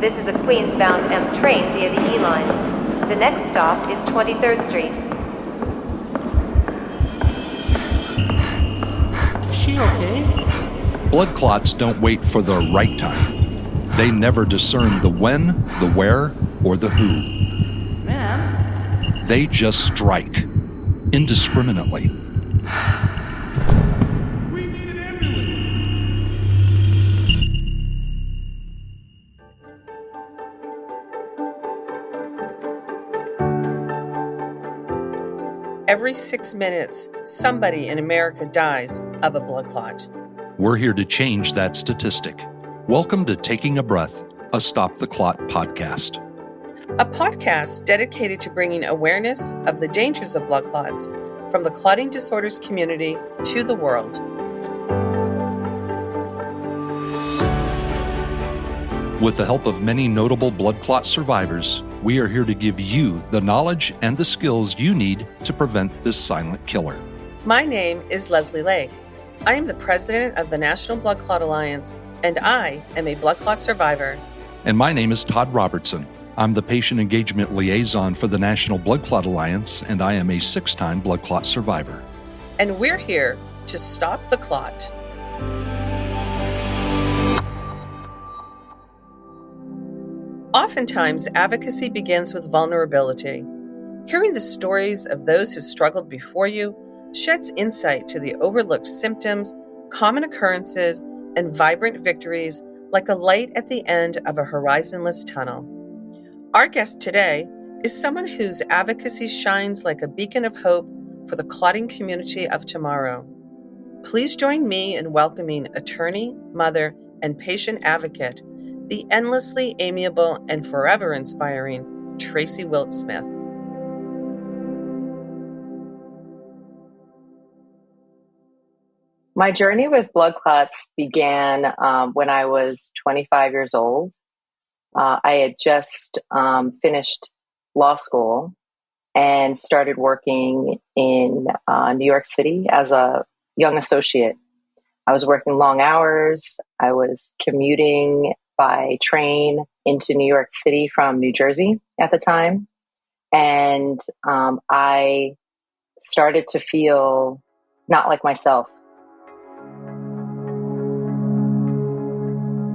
This is a Queens-bound M train via the E line. The next stop is 23rd Street. Is she okay? Blood clots don't wait for the right time. They never discern the when, the where, or the who. Ma'am? They just strike, indiscriminately. We need an ambulance. Every 6 minutes, somebody in America dies of a blood clot. We're here to change that statistic. Welcome to Taking a Breath, a Stop the Clot podcast. A podcast dedicated to bringing awareness of the dangers of blood clots from the clotting disorders community to the world. With the help of many notable blood clot survivors, we are here to give you the knowledge and the skills you need to prevent this silent killer. My name is Leslie Lake. I am the president of the National Blood Clot Alliance, and I am a blood clot survivor. And my name is Todd Robertson. I'm the patient engagement liaison for the National Blood Clot Alliance, and I am a 6-time blood clot survivor. And we're here to stop the clot. Oftentimes, advocacy begins with vulnerability. Hearing the stories of those who struggled before you sheds insight to the overlooked symptoms, common occurrences, and vibrant victories like a light at the end of a horizonless tunnel. Our guest today is someone whose advocacy shines like a beacon of hope for the clotting community of tomorrow. Please join me in welcoming attorney, mother, and patient advocate, the endlessly amiable and forever inspiring Traci Wilkes Smith. My journey with blood clots began when I was 25 years old. I had just finished law school and started working in New York City as a young associate. I was working long hours. I was commuting by train into New York City from New Jersey at the time. And I started to feel not like myself.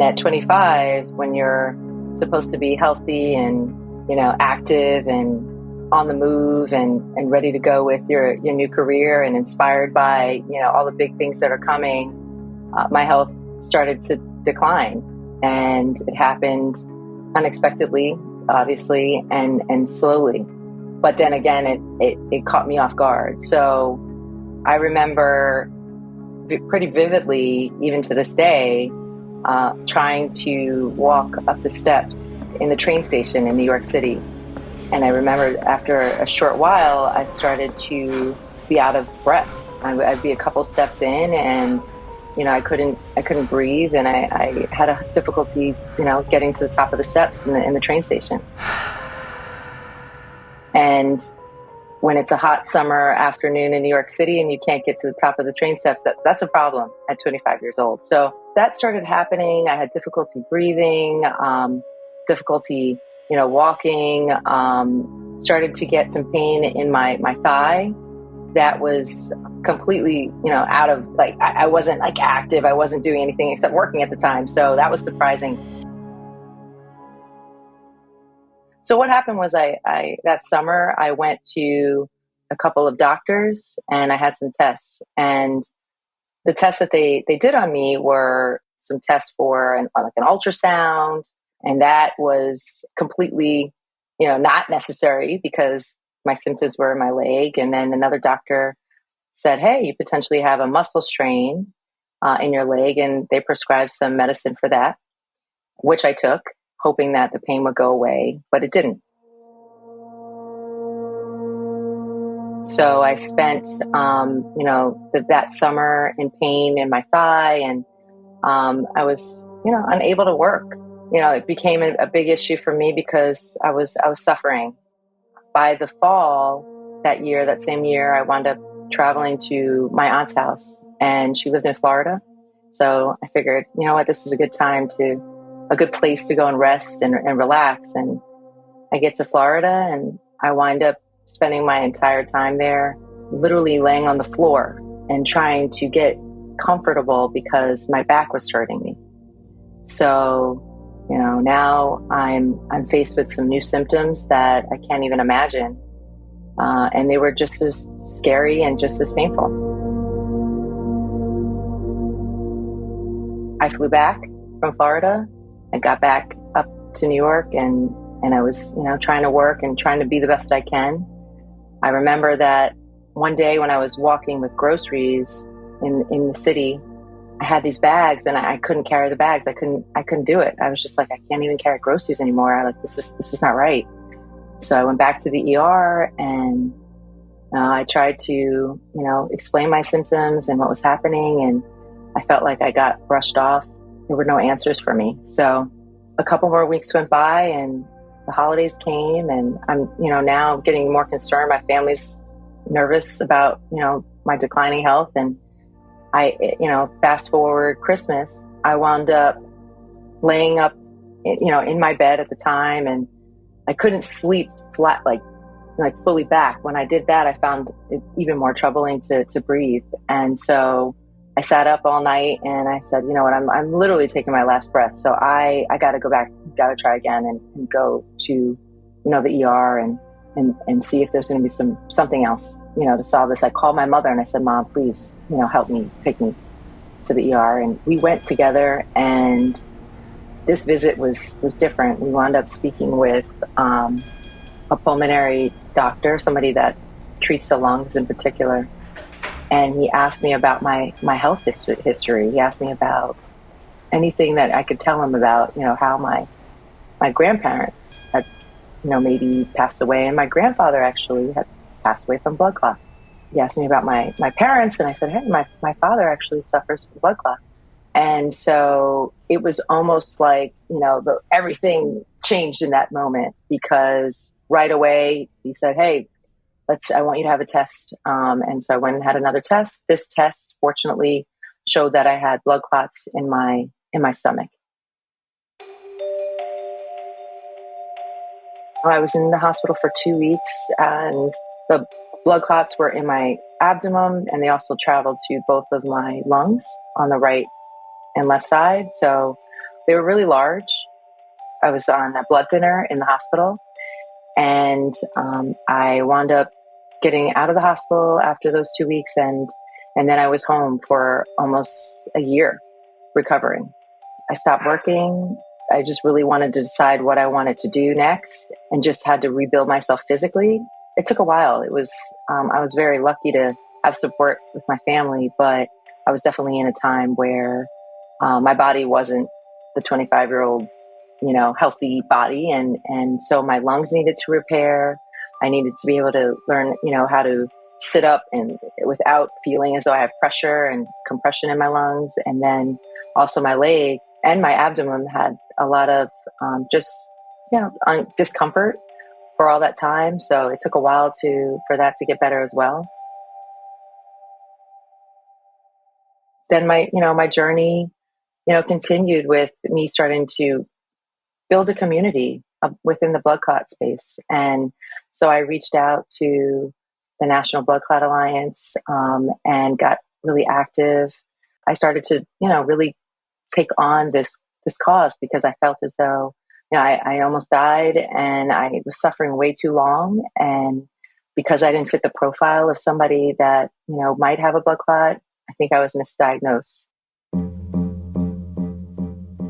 At 25, when you're supposed to be healthy and, active and on the move and ready to go with your new career and inspired by, all the big things that are coming, my health started to decline. And it happened unexpectedly, obviously, and slowly. But then again, it caught me off guard. So I remember pretty vividly, even to this day, trying to walk up the steps in the train station in New York City. And I remember after a short while, I started to be out of breath. I'd be a couple steps in and, I couldn't breathe. And I had a difficulty, getting to the top of the steps in the train station. And when it's a hot summer afternoon in New York City and you can't get to the top of the train steps, that's a problem at 25 years old. So that started happening. I had difficulty breathing, difficulty, walking, started to get some pain in my thigh. That was completely, out of I wasn't active. I wasn't doing anything except working at the time. So that was surprising. So what happened was I that summer, I went to a couple of doctors and I had some tests. And the tests that they did on me were some tests for an ultrasound. And that was completely, not necessary because my symptoms were in my leg. And then another doctor said, hey, you potentially have a muscle strain in your leg. And they prescribed some medicine for that, which I took, hoping that the pain would go away, but it didn't. So I spent, that summer in pain in my thigh, and I was, unable to work. It became a big issue for me because I was suffering. By the fall that same year, I wound up traveling to my aunt's house, and she lived in Florida. So I figured, this is a good time to a good place to go and rest and relax. And I get to Florida and I wind up spending my entire time there, literally laying on the floor and trying to get comfortable because my back was hurting me. So, now I'm faced with some new symptoms that I can't even imagine. And they were just as scary and just as painful. I flew back from Florida. I got back up to New York and I was, trying to work and trying to be the best I can. I remember that one day when I was walking with groceries in the city, I had these bags and I couldn't carry the bags. I couldn't do it. I was just like, I can't even carry groceries anymore. This is not right. So I went back to the ER and I tried to, explain my symptoms and what was happening. And I felt like I got brushed off. There were no answers for me. So a couple more weeks went by and the holidays came and I'm, now getting more concerned. My family's nervous about, my declining health. And I, fast forward Christmas, I wound up laying up, in my bed at the time, and I couldn't sleep flat, like fully back. When I did that, I found it even more troubling to breathe. And so I sat up all night and I said, you know what, I'm literally taking my last breath. So I got to go back, got to try again and go to, the ER and see if there's going to be something else, to solve this. I called my mother and I said, Mom, please, help me, take me to the ER. And we went together and this visit was different. We wound up speaking with a pulmonary doctor, somebody that treats the lungs in particular. And he asked me about my health history. He asked me about anything that I could tell him about, how my grandparents had, maybe passed away. And my grandfather actually had passed away from blood clots. He asked me about my parents, and I said, hey, my father actually suffers from blood clots. And so it was almost like, everything changed in that moment, because right away he said, hey, I want you to have a test. And so I went and had another test. This test fortunately showed that I had blood clots in my stomach. I was in the hospital for 2 weeks and the blood clots were in my abdomen, and they also traveled to both of my lungs on the right and left side. So they were really large. I was on a blood thinner in the hospital, and I wound up getting out of the hospital after those 2 weeks, and then I was home for almost a year recovering. I stopped working. I just really wanted to decide what I wanted to do next and just had to rebuild myself physically. It took a while. It was, I was very lucky to have support with my family, but I was definitely in a time where my body wasn't the 25-year-old, healthy body. And so my lungs needed to repair. I needed to be able to learn, how to sit up and without feeling as though I have pressure and compression in my lungs. And then also my leg and my abdomen had a lot of discomfort for all that time. So it took a while for that to get better as well. Then my journey, continued with me starting to build a community within the blood clot space. And so I reached out to the National Blood Clot Alliance and got really active. I started to, really take on this cause because I felt as though, I almost died and I was suffering way too long. And because I didn't fit the profile of somebody that, might have a blood clot, I think I was misdiagnosed.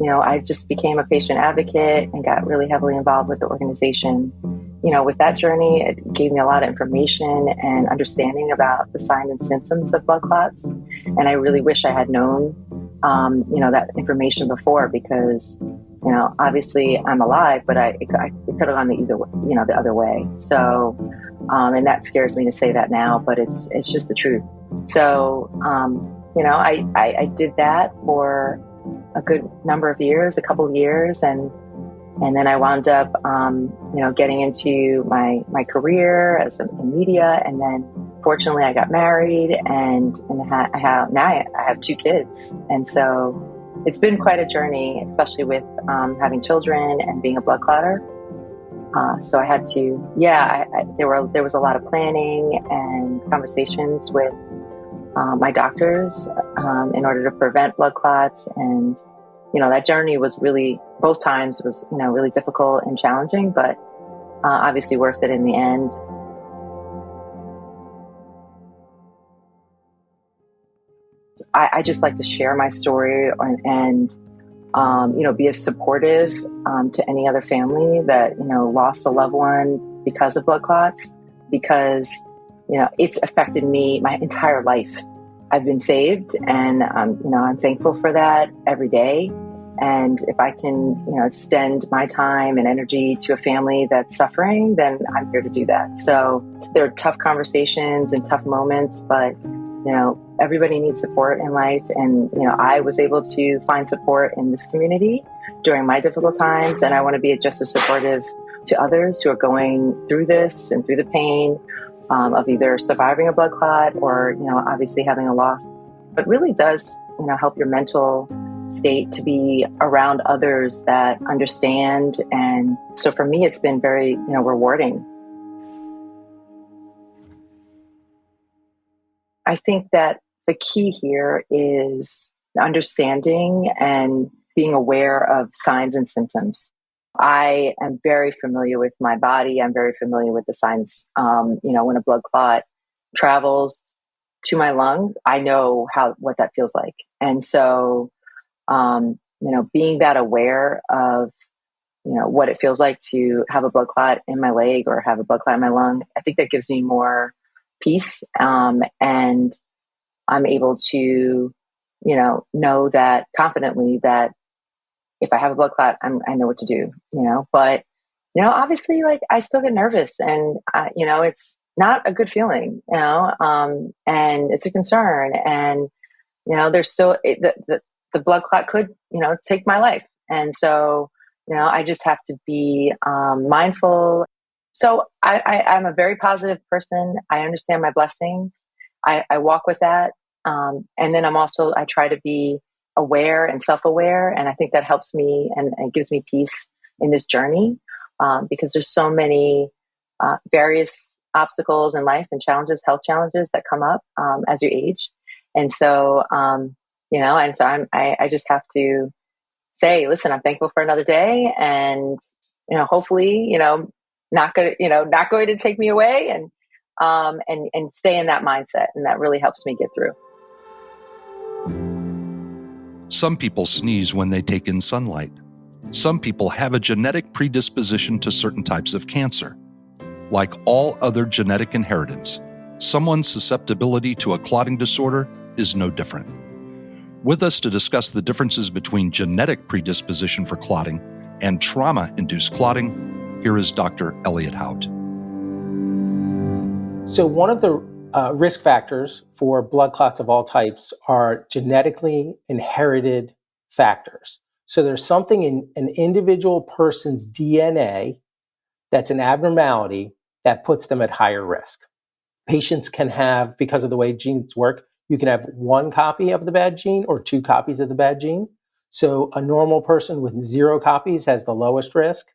I just became a patient advocate and got really heavily involved with the organization. With that journey, it gave me a lot of information and understanding about the signs and symptoms of blood clots. And I really wish I had known, that information before, because, obviously I'm alive, but it could have gone the other way. So, and that scares me to say that now, but it's just the truth. So, I did that for a good number of years, a couple of years. And then I wound up, getting into my career in media. And then fortunately I got married and I have 2 kids. And so, it's been quite a journey, especially with having children and being a blood clotter. So I had to, there was a lot of planning and conversations with my doctors in order to prevent blood clots. And, that journey was really, both times was, really difficult and challenging, but obviously worth it in the end. I just like to share my story and be as supportive to any other family that, lost a loved one because of blood clots, because, it's affected me my entire life. I've been saved, and, I'm thankful for that every day. And if I can, extend my time and energy to a family that's suffering, then I'm here to do that. So there are tough conversations and tough moments, but everybody needs support in life. And, I was able to find support in this community during my difficult times. And I want to be just as supportive to others who are going through this and through the pain of either surviving a blood clot or, obviously having a loss. But really does, help your mental state to be around others that understand. And so for me, it's been very, rewarding. I think that the key here is understanding and being aware of signs and symptoms. I am very familiar with my body. I'm very familiar with the signs. When a blood clot travels to my lungs, I know what that feels like. And so, being that aware of, what it feels like to have a blood clot in my leg or have a blood clot in my lung, I think that gives me more peace. And I'm able to, know that confidently that if I have a blood clot, I know what to do, but, obviously I still get nervous and, it's not a good feeling, and it's a concern. And, there's still the blood clot could, take my life. And so, I just have to be mindful. So I'm a very positive person. I understand my blessings. I walk with that. And then I try to be aware and self-aware. And I think that helps me and gives me peace in this journey because there's so many various obstacles in life and challenges, health challenges that come up as you age. And so, I just have to say, listen, I'm thankful for another day and, hopefully, not going to take me away and stay in that mindset. And that really helps me get through. Some people sneeze when they take in sunlight. Some people have a genetic predisposition to certain types of cancer. Like all other genetic inheritance, someone's susceptibility to a clotting disorder is no different. With us to discuss the differences between genetic predisposition for clotting and trauma-induced clotting, here is Dr. Elliot Hout. So one of the risk factors for blood clots of all types are genetically inherited factors. So there's something in an individual person's DNA that's an abnormality that puts them at higher risk. Patients can have, because of the way genes work, you can have one copy of the bad gene or two copies of the bad gene. So a normal person with 0 copies has the lowest risk.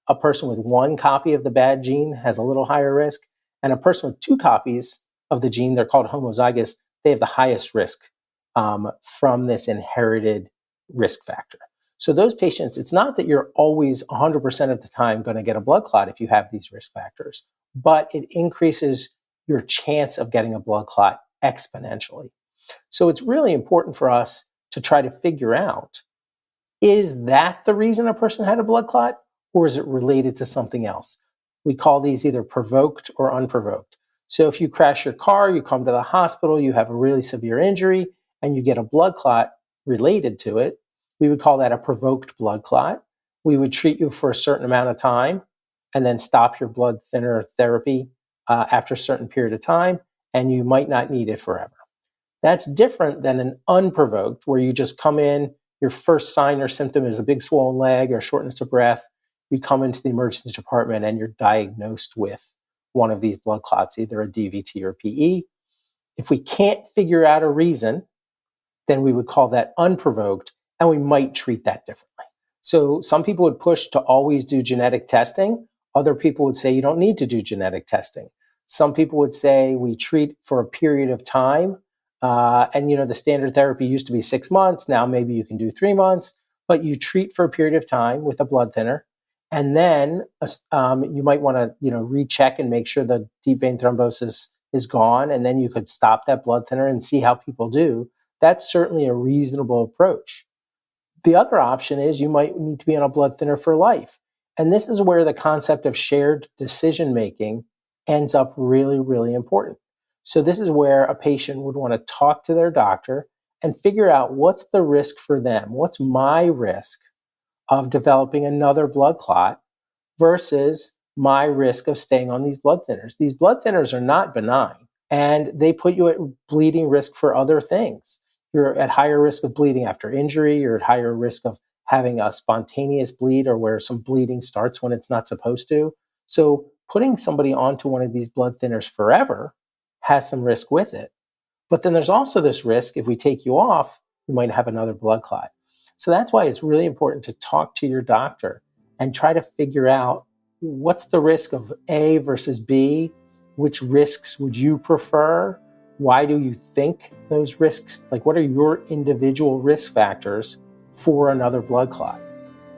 A person with one copy of the bad gene has a little higher risk. And a person with 2 copies of the gene, they're called homozygous, they have the highest risk from this inherited risk factor. So those patients, it's not that you're always 100% of the time going to get a blood clot if you have these risk factors, but it increases your chance of getting a blood clot exponentially. So it's really important for us to try to figure out, is that the reason a person had a blood clot, or is it related to something else? We call these either provoked or unprovoked. So if you crash your car, you come to the hospital, you have a really severe injury, and you get a blood clot related to it, we would call that a provoked blood clot. We would treat you for a certain amount of time and then stop your blood thinner therapy after a certain period of time, and you might not need it forever. That's different than an unprovoked, where you just come in, your first sign or symptom is a big swollen leg or shortness of breath. You come into the emergency department and you're diagnosed with one of these blood clots, either a DVT or PE. If we can't figure out a reason, then we would call that unprovoked, and we might treat that differently. So some people would push to always do genetic testing. Other people would say you don't need to do genetic testing. Some people would say we treat for a period of time. And the standard therapy used to be 6 months. Now maybe you can do 3 months, but you treat for a period of time with a blood thinner. And then you might want to, recheck and make sure the deep vein thrombosis is gone. And then you could stop that blood thinner and see how people do. That's certainly a reasonable approach. The other option is you might need to be on a blood thinner for life. And this is where the concept of shared decision-making ends up really, really important. So this is where a patient would want to talk to their doctor and figure out what's the risk for them. What's my risk of developing another blood clot versus my risk of staying on these blood thinners. These blood thinners are not benign, and they put you at bleeding risk for other things. You're at higher risk of bleeding after injury. You're at higher risk of having a spontaneous bleed or where some bleeding starts when it's not supposed to. So putting somebody onto one of these blood thinners forever has some risk with it. But then there's also this risk, if we take you off, you might have another blood clot. So that's why it's really important to talk to your doctor and try to figure out what's the risk of A versus B, which risks would you prefer? Why do you think those risks, like what are your individual risk factors for another blood clot?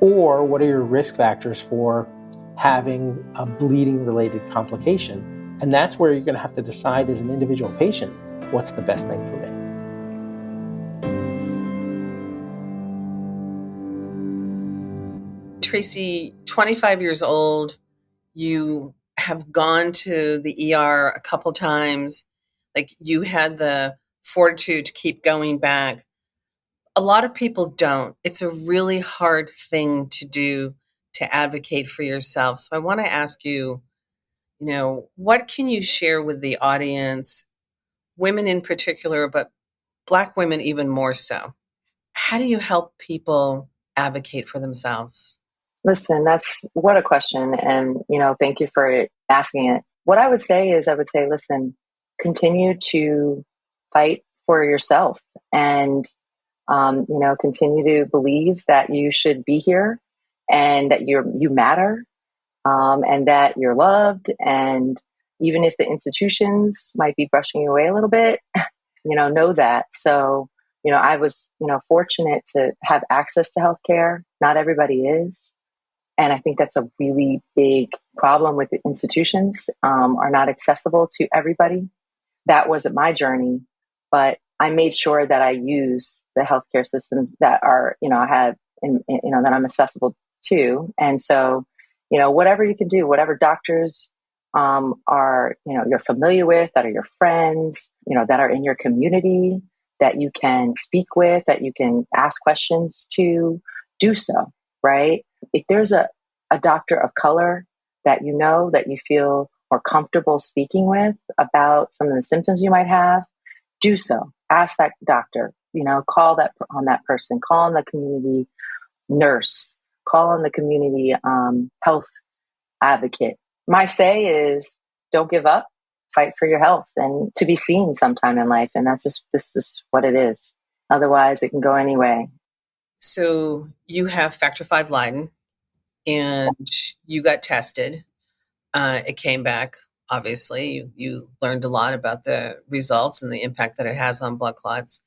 Or what are your risk factors for having a bleeding related complication? And that's where you're going to have to decide as an individual patient, what's the best thing for me? Traci, 25 years old, you have gone to the ER a couple times, like you had the fortitude to keep going back. A lot of people don't. It's a really hard thing to do, to advocate for yourself. So I want to ask you, what can you share with the audience, women in particular, but Black women even more so? How do you help people advocate for themselves? Listen, that's what a question. And, thank you for asking it. What I would say is, listen, continue to fight for yourself and, continue to believe that you should be here and that you matter, and that you're loved. And even if the institutions might be brushing you away a little bit, know that. So, I was, fortunate to have access to healthcare. Not everybody is. And I think that's a really big problem with the institutions, are not accessible to everybody. That wasn't my journey, but I made sure that I use the healthcare systems that are, I had, that I'm accessible to. And so, whatever you can do, whatever doctors are, you're familiar with, that are your friends, that are in your community, that you can speak with, that you can ask questions to, do so, right? If there's a doctor of color that that you feel more comfortable speaking with about some of the symptoms you might have, do so. Ask that doctor, call on that person, call on the community nurse, call on the community health advocate. My say is don't give up, fight for your health and to be seen sometime in life. And this is what it is. Otherwise it can go any way. So you have factor V Leiden and you got tested. It came back, obviously. You learned a lot about the results and the impact that it has on blood clots.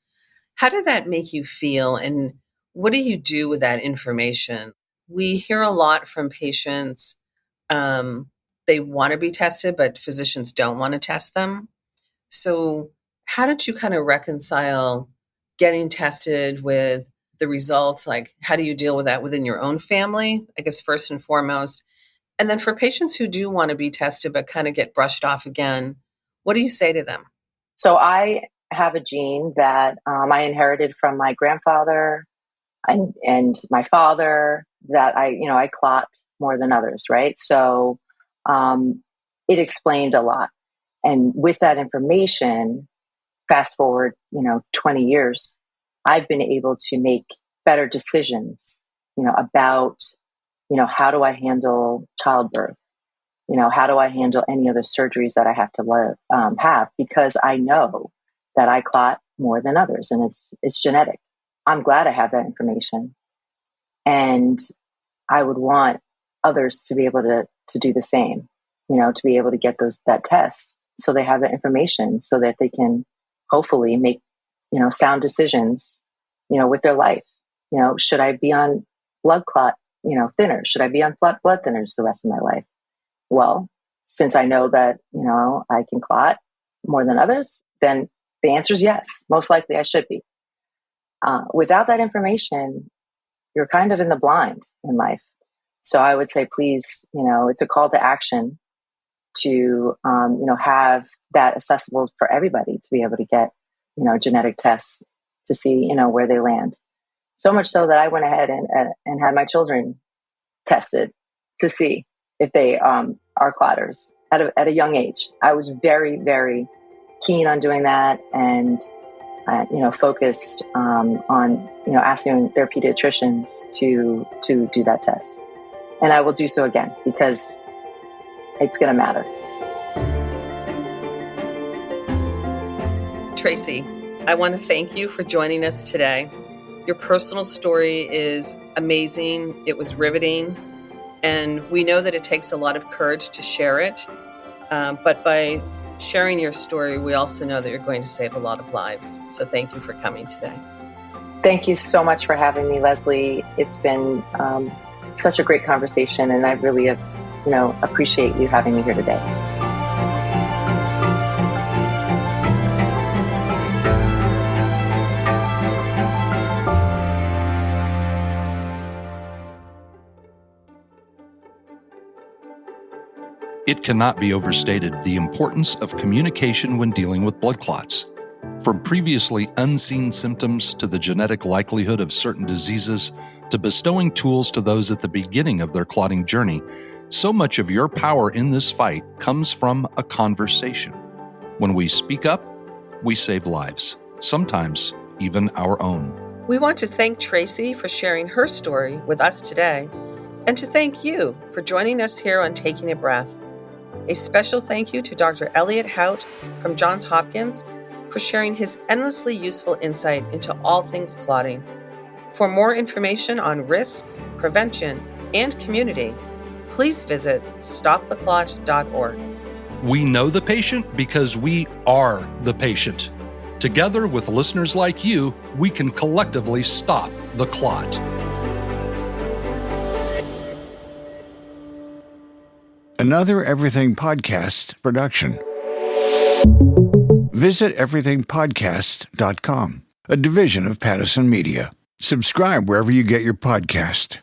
How did that make you feel? And what do you do with that information? We hear a lot from patients. They want to be tested, but physicians don't want to test them. So how did you kind of reconcile getting tested with the results? Like, how do you deal with that within your own family, I guess, first and foremost? And then for patients who do want to be tested but kind of get brushed off again, what do you say to them? So I have a gene that I inherited from my grandfather and my father that I clot more than others, right? So it explained a lot. And with that information, fast forward, 20 years, I've been able to make better decisions, about, how do I handle childbirth? How do I handle any other surgeries that I have to have? Because I know that I clot more than others, and it's genetic. I'm glad I have that information. And I would want others to be able to do the same, to be able to get that test so they have the information so that they can hopefully make, sound decisions, with their life. Should I be on blood clot, thinners? Should I be on blood thinners the rest of my life? Well, since I know that, I can clot more than others, then the answer is yes. Most likely I should be. Without that information, you're kind of in the blind in life. So I would say, please, it's a call to action to, have that accessible for everybody to be able to get, genetic tests to see, where they land. So much so that I went ahead and had my children tested to see if they are clotters at a young age. I was very, very keen on doing that, and focused on asking their pediatricians to do that test. And I will do so again because it's going to matter. Traci, I want to thank you for joining us today. Your personal story is amazing. It was riveting. And we know that it takes a lot of courage to share it. But by sharing your story, we also know that you're going to save a lot of lives. So thank you for coming today. Thank you so much for having me, Leslie. It's been such a great conversation, and I really appreciate you having me here today. It cannot be overstated the importance of communication when dealing with blood clots. From previously unseen symptoms to the genetic likelihood of certain diseases to bestowing tools to those at the beginning of their clotting journey, so much of your power in this fight comes from a conversation. When we speak up, we save lives, sometimes even our own. We want to thank Traci for sharing her story with us today, and to thank you for joining us here on Taking a Breath. A special thank you to Dr. Elliot Hout from Johns Hopkins for sharing his endlessly useful insight into all things clotting. For more information on risk, prevention, and community, please visit stoptheclot.org. We know the patient because we are the patient. Together with listeners like you, we can collectively stop the clot. Another Everything Podcast production. Visit everythingpodcast.com, a division of Pattison Media. Subscribe wherever you get your podcast,